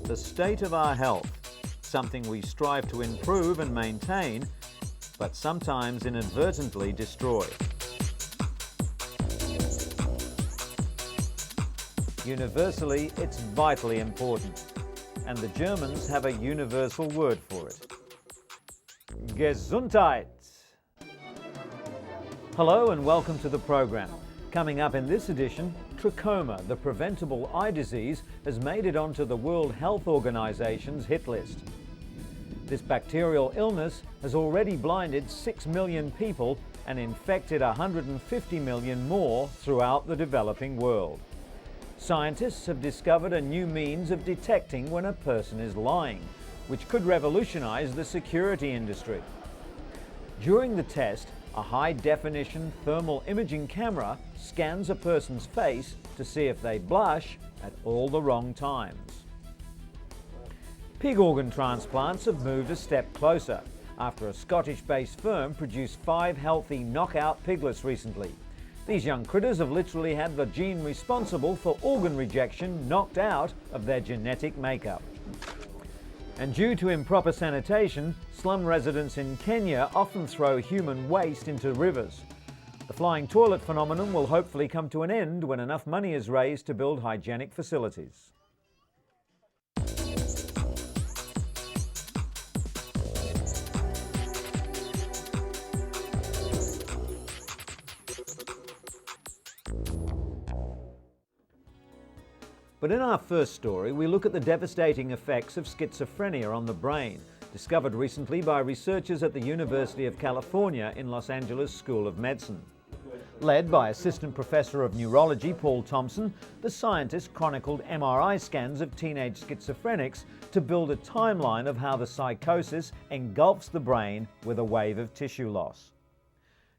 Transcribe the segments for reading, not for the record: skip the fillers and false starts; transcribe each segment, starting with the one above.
The state of our health, something we strive to improve and maintain, but sometimes inadvertently destroy. Universally, it's vitally important, and the Germans have a universal word for it. Gesundheit! Hello and welcome to the program. Coming up in this edition, trachoma, the preventable eye disease, has made it onto the World Health Organization's hit list. This bacterial illness has already blinded 6 million people and infected 150 million more throughout the developing world. Scientists have discovered a new means of detecting when a person is lying, which could revolutionize the security industry. During the test, a high-definition thermal imaging camera scans a person's face to see if they blush at all the wrong times. Pig organ transplants have moved a step closer after a Scottish-based firm produced 5 healthy knockout piglets recently. These young critters have literally had the gene responsible for organ rejection knocked out of their genetic makeup. And due to improper sanitation, slum residents in Kenya often throw human waste into rivers. The flying toilet phenomenon will hopefully come to an end when enough money is raised to build hygienic facilities. But in our first story, we look at the devastating effects of schizophrenia on the brain, discovered recently by researchers at the University of California in Los Angeles School of Medicine. Led by Assistant Professor of Neurology Paul Thompson, the scientists chronicled MRI scans of teenage schizophrenics to build a timeline of how the psychosis engulfs the brain with a wave of tissue loss.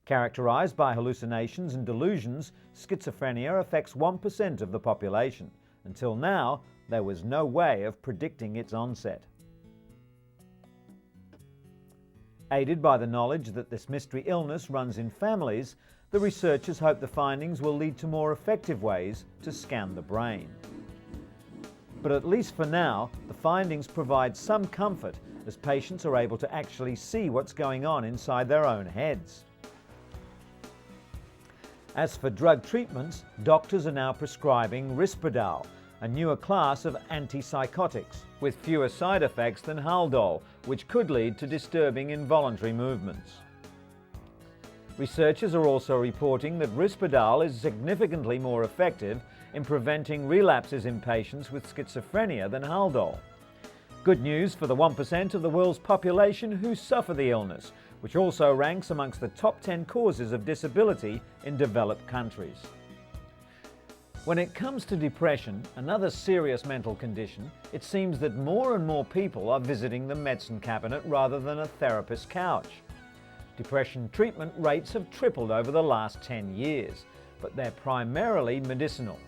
Characterized by hallucinations and delusions, schizophrenia affects 1% of the population. Until now, there was no way of predicting its onset. Aided by the knowledge that this mystery illness runs in families, the researchers hope the findings will lead to more effective ways to scan the brain. But at least for now, the findings provide some comfort as patients are able to actually see what's going on inside their own heads. As for drug treatments, doctors are now prescribing Risperdal, a newer class of antipsychotics, with fewer side effects than Haldol, which could lead to disturbing involuntary movements. Researchers are also reporting that Risperdal is significantly more effective in preventing relapses in patients with schizophrenia than Haldol. Good news for the 1% of the world's population who suffer the illness, which also ranks amongst the top 10 causes of disability in developed countries. When it comes to depression, another serious mental condition, it seems that more and more people are visiting the medicine cabinet rather than a therapist's couch. Depression treatment rates have tripled over the last 10 years, but they're primarily medicinal.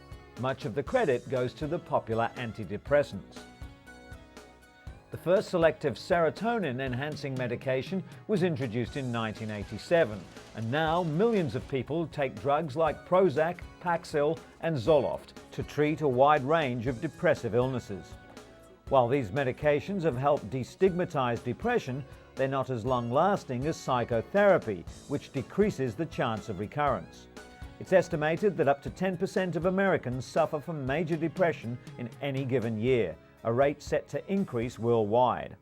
Much of the credit goes to the popular antidepressants. The first selective serotonin-enhancing medication was introduced in 1987, and now millions of people take drugs like Prozac, Paxil and Zoloft to treat a wide range of depressive illnesses. While these medications have helped destigmatize depression, they're not as long-lasting as psychotherapy, which decreases the chance of recurrence. It's estimated that up to 10% of Americans suffer from major depression in any given year, a rate set to increase worldwide.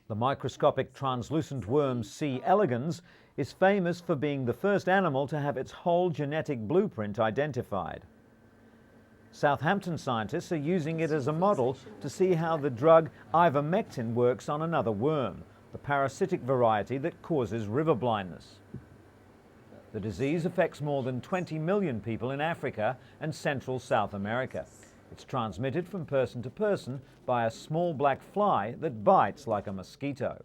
The microscopic translucent worm C. elegans is famous for being the first animal to have its whole genetic blueprint identified. Southampton scientists are using it as a model to see how the drug ivermectin works on another worm, the parasitic variety that causes river blindness. The disease affects more than 20 million people in Africa and Central South America. It's transmitted from person to person by a small black fly that bites like a mosquito.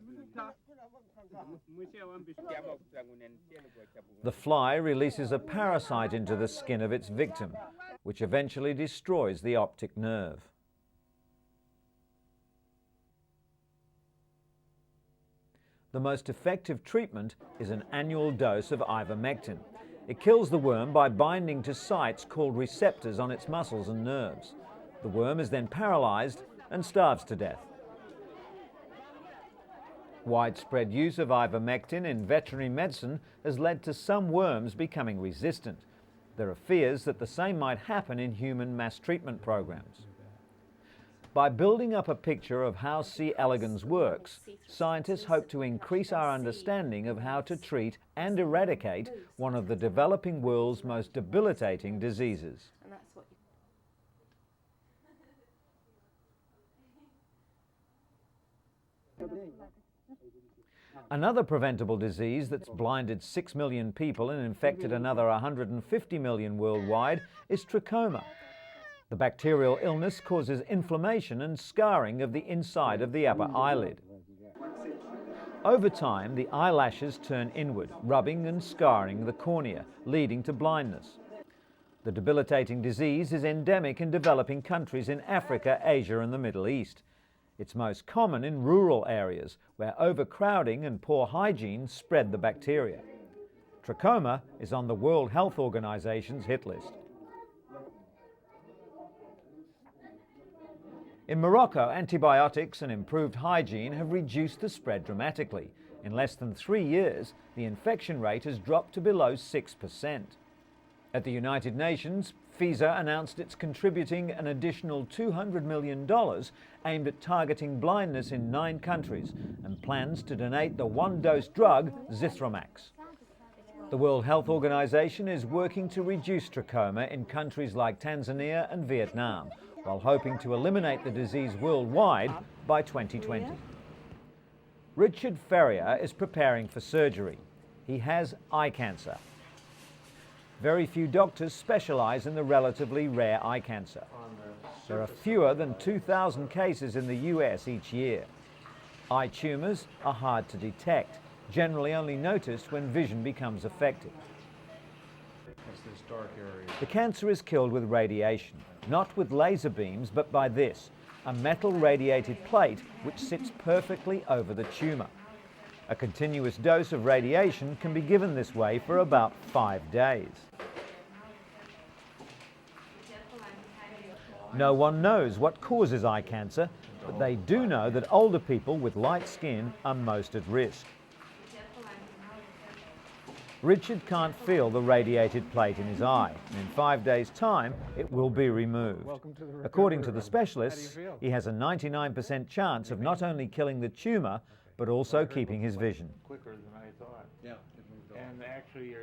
The fly releases a parasite into the skin of its victim, which eventually destroys the optic nerve. The most effective treatment is an annual dose of ivermectin. It kills the worm by binding to sites called receptors on its muscles and nerves. The worm is then paralyzed and starves to death. Widespread use of ivermectin in veterinary medicine has led to some worms becoming resistant. There are fears that the same might happen in human mass treatment programs. By building up a picture of how C. elegans works, scientists hope to increase our understanding of how to treat and eradicate one of the developing world's most debilitating diseases. Another preventable disease that's blinded 6 million people and infected another 150 million worldwide is trachoma. The bacterial illness causes inflammation and scarring of the inside of the upper eyelid. Over time, the eyelashes turn inward, rubbing and scarring the cornea, leading to blindness. The debilitating disease is endemic in developing countries in Africa, Asia, and the Middle East. It's most common in rural areas where overcrowding and poor hygiene spread the bacteria. Trachoma is on the World Health Organization's hit list. In Morocco, antibiotics and improved hygiene have reduced the spread dramatically. In less than 3 years, the infection rate has dropped to below 6%. At the United Nations, FISA announced it's contributing an additional $200 million aimed at targeting blindness in 9 countries and plans to donate the one-dose drug Zithromax. The World Health Organization is working to reduce trachoma in countries like Tanzania and Vietnam, while hoping to eliminate the disease worldwide by 2020. Richard Ferrier is preparing for surgery. He has eye cancer. Very few doctors specialize in the relatively rare eye cancer. There are fewer than 2,000 cases in the US each year. Eye tumors are hard to detect, generally only noticed when vision becomes affected. The cancer is killed with radiation, not with laser beams, but by this, a metal radiated plate which sits perfectly over the tumor. A continuous dose of radiation can be given this way for about 5 days. No one knows what causes eye cancer, but they do know that older people with light skin are most at risk. Richard can't feel the radiated plate in his eye, and in 5 days' time it will be removed. According to the specialists, he has a 99% chance of not only killing the tumour, but also keeping his vision. Quicker than I thought. Yeah, and actually,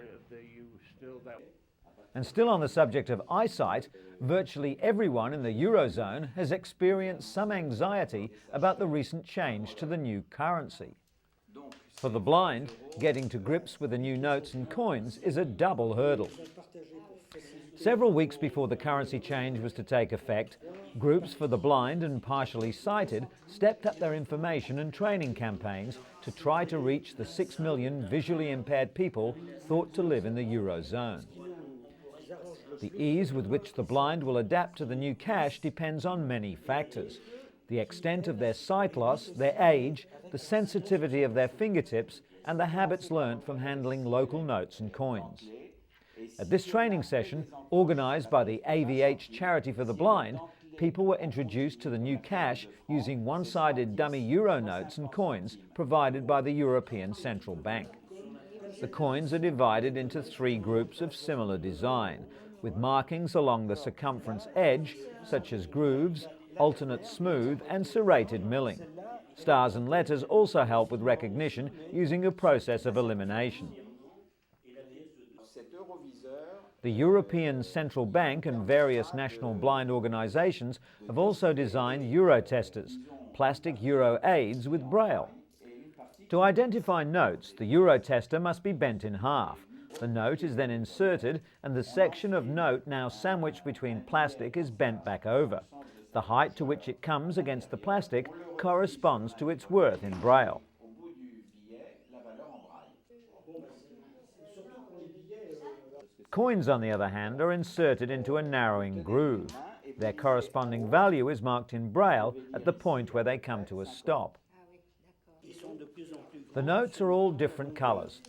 And still on the subject of eyesight, virtually everyone in the Eurozone has experienced some anxiety about the recent change to the new currency. For the blind, getting to grips with the new notes and coins is a double hurdle. Several weeks before the currency change was to take effect, groups for the blind and partially sighted stepped up their information and training campaigns to try to reach the 6 million visually impaired people thought to live in the Eurozone. The ease with which the blind will adapt to the new cash depends on many factors: the extent of their sight loss, their age, the sensitivity of their fingertips, and the habits learnt from handling local notes and coins. At this training session, organised by the AVH Charity for the Blind, people were introduced to the new cash using one-sided dummy euro notes and coins provided by the European Central Bank. The coins are divided into 3 groups of similar design, with markings along the circumference edge, such as grooves, alternate smooth and serrated milling. Stars and letters also help with recognition using a process of elimination. The European Central Bank and various national blind organisations have also designed euro testers, plastic euro aids with braille. To identify notes, the euro tester must be bent in half. The note is then inserted and the section of note now sandwiched between plastic is bent back over. The height to which it comes against the plastic corresponds to its worth in Braille. Coins, on the other hand, are inserted into a narrowing groove. Their corresponding value is marked in Braille at the point where they come to a stop. The notes are all different colours.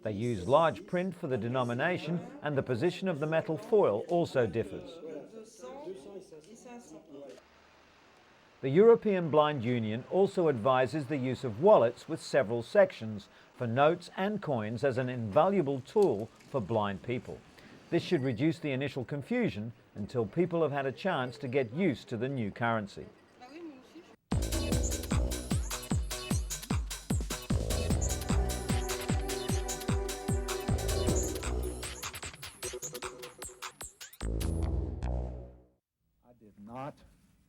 They use large print for the denomination, and the position of the metal foil also differs. The European Blind Union also advises the use of wallets with several sections for notes and coins as an invaluable tool for blind people. This should reduce the initial confusion until people have had a chance to get used to the new currency. I did not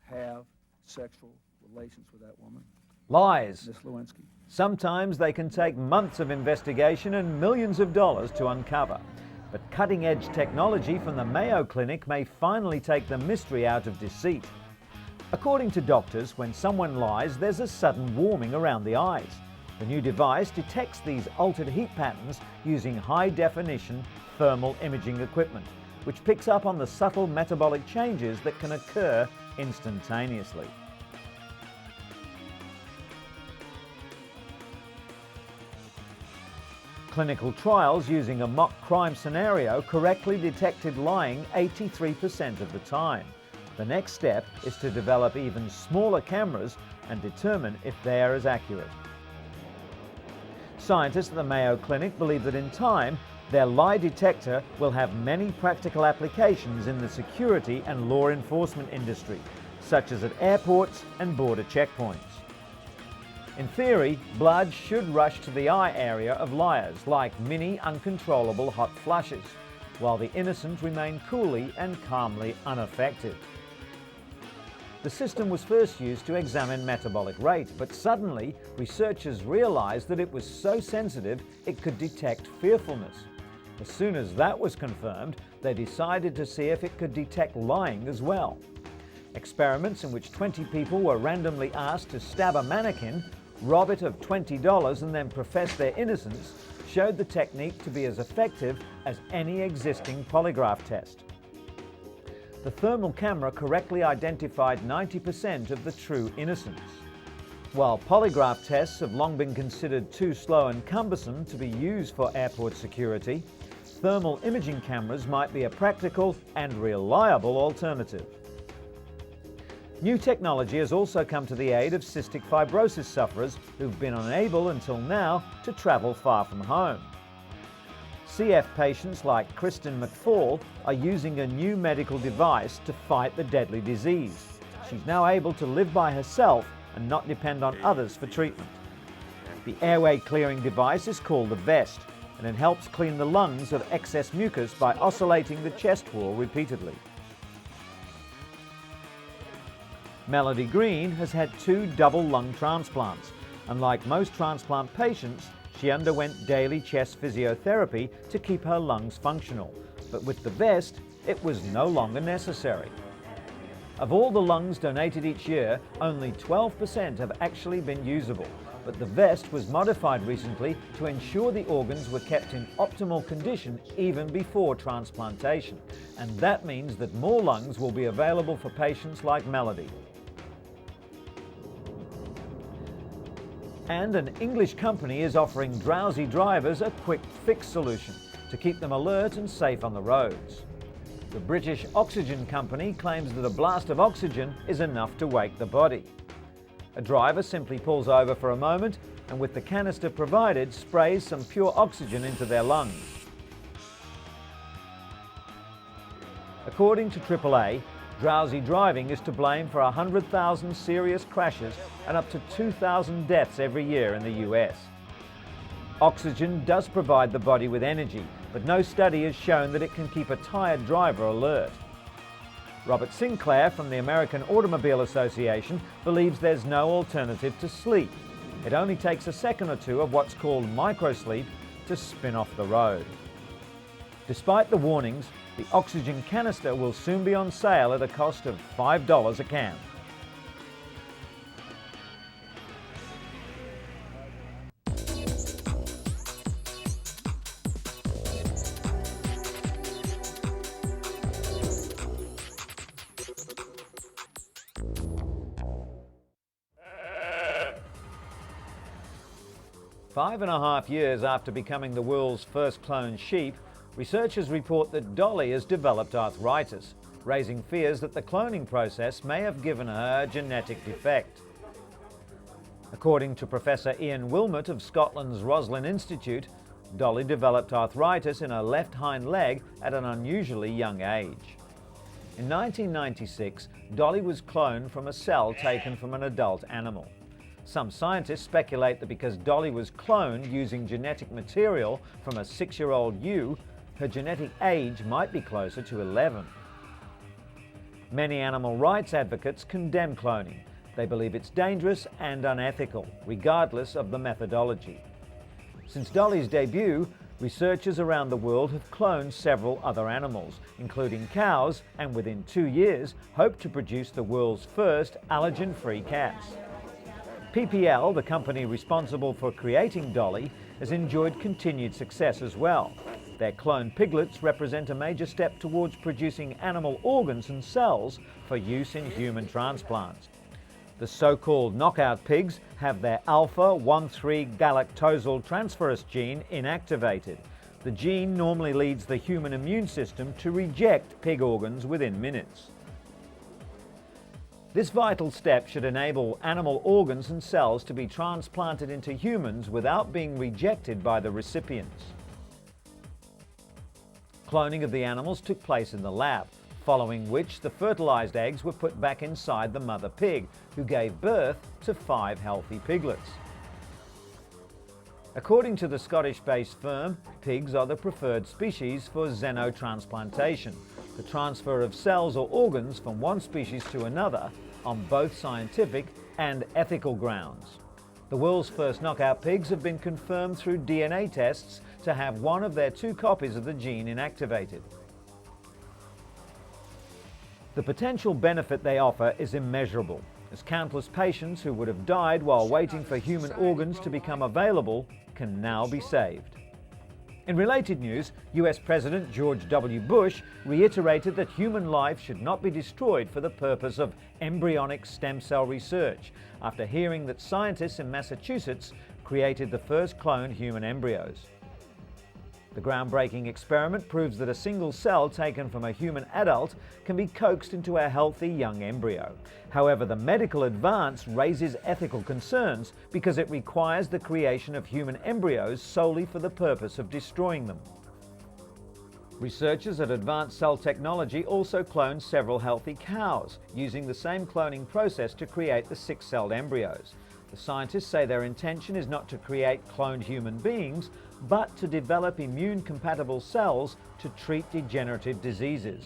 have sexual relations with that woman. Lies. Miss Lewinsky. Sometimes they can take months of investigation and millions of dollars to uncover. But cutting-edge technology from the Mayo Clinic may finally take the mystery out of deceit. According to doctors, when someone lies, there's a sudden warming around the eyes. The new device detects these altered heat patterns using high-definition thermal imaging equipment, which picks up on the subtle metabolic changes that can occur instantaneously. Clinical trials using a mock crime scenario correctly detected lying 83% of the time. The next step is to develop even smaller cameras and determine if they are as accurate. Scientists at the Mayo Clinic believe that in time, their lie detector will have many practical applications in the security and law enforcement industry, such as at airports and border checkpoints. In theory, blood should rush to the eye area of liars like mini uncontrollable hot flushes, while the innocent remain coolly and calmly unaffected. The system was first used to examine metabolic rate, but suddenly researchers realized that it was so sensitive it could detect fearfulness. As soon as that was confirmed, they decided to see if it could detect lying as well. Experiments in which 20 people were randomly asked to stab a mannequin, rob it of $20 and then profess their innocence showed the technique to be as effective as any existing polygraph test. The thermal camera correctly identified 90% of the true innocents. While polygraph tests have long been considered too slow and cumbersome to be used for airport security, thermal imaging cameras might be a practical and reliable alternative. New technology has also come to the aid of cystic fibrosis sufferers who've been unable until now to travel far from home. CF patients like Kristen McFall are using a new medical device to fight the deadly disease. She's now able to live by herself and not depend on others for treatment. The airway clearing device is called the vest, and it helps clean the lungs of excess mucus by oscillating the chest wall repeatedly. Melody Green has had 2 double lung transplants. Unlike most transplant patients, she underwent daily chest physiotherapy to keep her lungs functional, but with the vest, it was no longer necessary. Of all the lungs donated each year, only 12% have actually been usable, but the vest was modified recently to ensure the organs were kept in optimal condition even before transplantation, and that means that more lungs will be available for patients like Melody. And an English company is offering drowsy drivers a quick fix solution to keep them alert and safe on the roads. The British Oxygen Company claims that a blast of oxygen is enough to wake the body. A driver simply pulls over for a moment and with the canister provided sprays some pure oxygen into their lungs. According to AAA, drowsy driving is to blame for 100,000 serious crashes and up to 2,000 deaths every year in the US. Oxygen does provide the body with energy, but no study has shown that it can keep a tired driver alert. Robert Sinclair from the American Automobile Association believes there's no alternative to sleep. It only takes a second or two of what's called microsleep to spin off the road. Despite the warnings, the oxygen canister will soon be on sale at a cost of $5 a can. Five and a half years after becoming the world's first cloned sheep, researchers report that Dolly has developed arthritis, raising fears that the cloning process may have given her a genetic defect. According to Professor Ian Wilmot of Scotland's Roslin Institute, Dolly developed arthritis in her left hind leg at an unusually young age. In 1996, Dolly was cloned from a cell taken from an adult animal. Some scientists speculate that because Dolly was cloned using genetic material from a 6-year-old ewe, her genetic age might be closer to 11. Many animal rights advocates condemn cloning. They believe it's dangerous and unethical, regardless of the methodology. Since Dolly's debut, researchers around the world have cloned several other animals, including cows, and within 2 years hope to produce the world's first allergen-free cats. PPL, the company responsible for creating Dolly, has enjoyed continued success as well. Their cloned piglets represent a major step towards producing animal organs and cells for use in human transplants. The so-called knockout pigs have their alpha-1,3-galactosyl-transferase gene inactivated. The gene normally leads the human immune system to reject pig organs within minutes. This vital step should enable animal organs and cells to be transplanted into humans without being rejected by the recipients. Cloning of the animals took place in the lab, following which the fertilized eggs were put back inside the mother pig, who gave birth to 5 healthy piglets. According to the Scottish-based firm, pigs are the preferred species for xenotransplantation, the transfer of cells or organs from one species to another on both scientific and ethical grounds. The world's first knockout pigs have been confirmed through DNA tests to have one of their 2 copies of the gene inactivated. The potential benefit they offer is immeasurable, as countless patients who would have died while waiting for human organs to become available can now be saved. In related news, US President George W. Bush reiterated that human life should not be destroyed for the purpose of embryonic stem cell research, after hearing that scientists in Massachusetts created the first cloned human embryos. The groundbreaking experiment proves that a single cell taken from a human adult can be coaxed into a healthy young embryo. However, the medical advance raises ethical concerns because it requires the creation of human embryos solely for the purpose of destroying them. Researchers at Advanced Cell Technology also cloned several healthy cows, using the same cloning process to create the 6-celled embryos. The scientists say their intention is not to create cloned human beings, but to develop immune-compatible cells to treat degenerative diseases.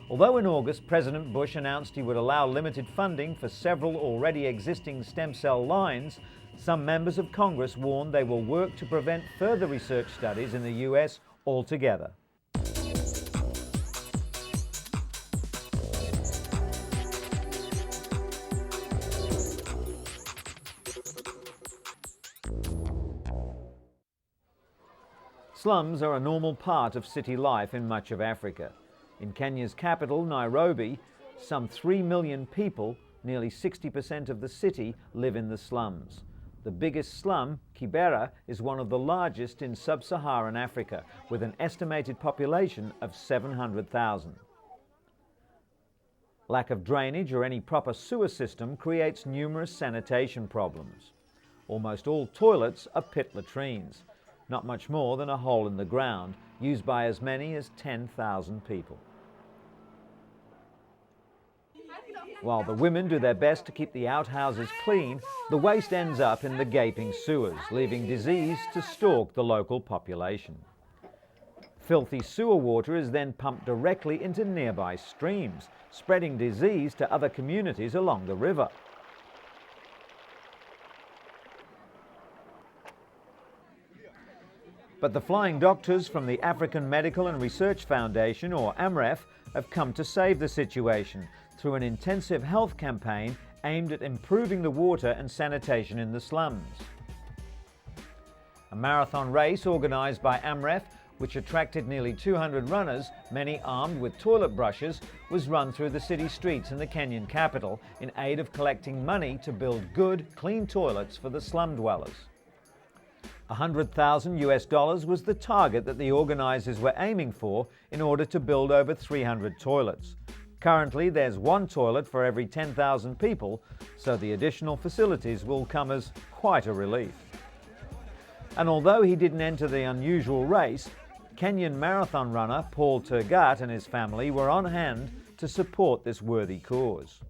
Although in August, President Bush announced he would allow limited funding for several already existing stem cell lines, some members of Congress warned they will work to prevent further research studies in the US altogether. Slums are a normal part of city life in much of Africa. In Kenya's capital, Nairobi, some 3 million people, nearly 60% of the city, live in the slums. The biggest slum, Kibera, is one of the largest in sub-Saharan Africa, with an estimated population of 700,000. Lack of drainage or any proper sewer system creates numerous sanitation problems. Almost all toilets are pit latrines, not much more than a hole in the ground, used by as many as 10,000 people. While the women do their best to keep the outhouses clean, the waste ends up in the gaping sewers, leaving disease to stalk the local population. Filthy sewer water is then pumped directly into nearby streams, spreading disease to other communities along the river. But the flying doctors from the African Medical and Research Foundation, or AMREF, have come to save the situation through an intensive health campaign aimed at improving the water and sanitation in the slums. A marathon race organised by AMREF, which attracted nearly 200 runners, many armed with toilet brushes, was run through the city streets in the Kenyan capital in aid of collecting money to build good, clean toilets for the slum dwellers. $100,000 was the target that the organisers were aiming for in order to build over 300 toilets. Currently, there's one toilet for every 10,000 people, so the additional facilities will come as quite a relief. And although he didn't enter the unusual race, Kenyan marathon runner Paul Tergat and his family were on hand to support this worthy cause.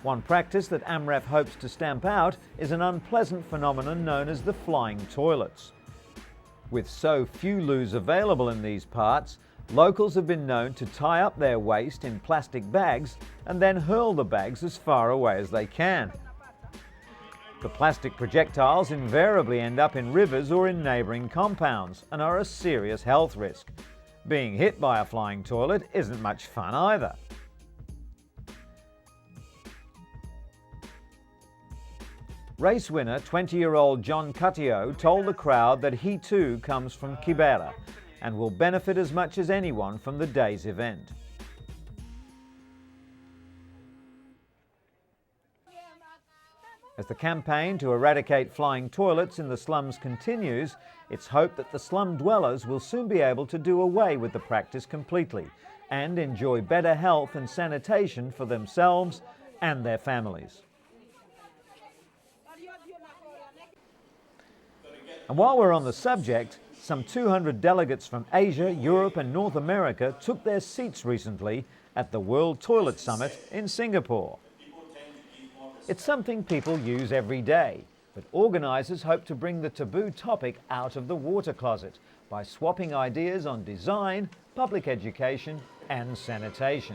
One practice that AMREF hopes to stamp out is an unpleasant phenomenon known as the flying toilets. With so few loos available in these parts, locals have been known to tie up their waste in plastic bags and then hurl the bags as far away as they can. The plastic projectiles invariably end up in rivers or in neighbouring compounds and are a serious health risk. Being hit by a flying toilet isn't much fun either. Race winner 20-year-old John Cutio told the crowd that he too comes from Kibera and will benefit as much as anyone from the day's event. As the campaign to eradicate flying toilets in the slums continues, it's hoped that the slum dwellers will soon be able to do away with the practice completely and enjoy better health and sanitation for themselves and their families. And while we're on the subject, some 200 delegates from Asia, Europe and North America took their seats recently at the World Toilet Summit in Singapore. It's something people use every day, but organisers hope to bring the taboo topic out of the water closet by swapping ideas on design, public education and sanitation.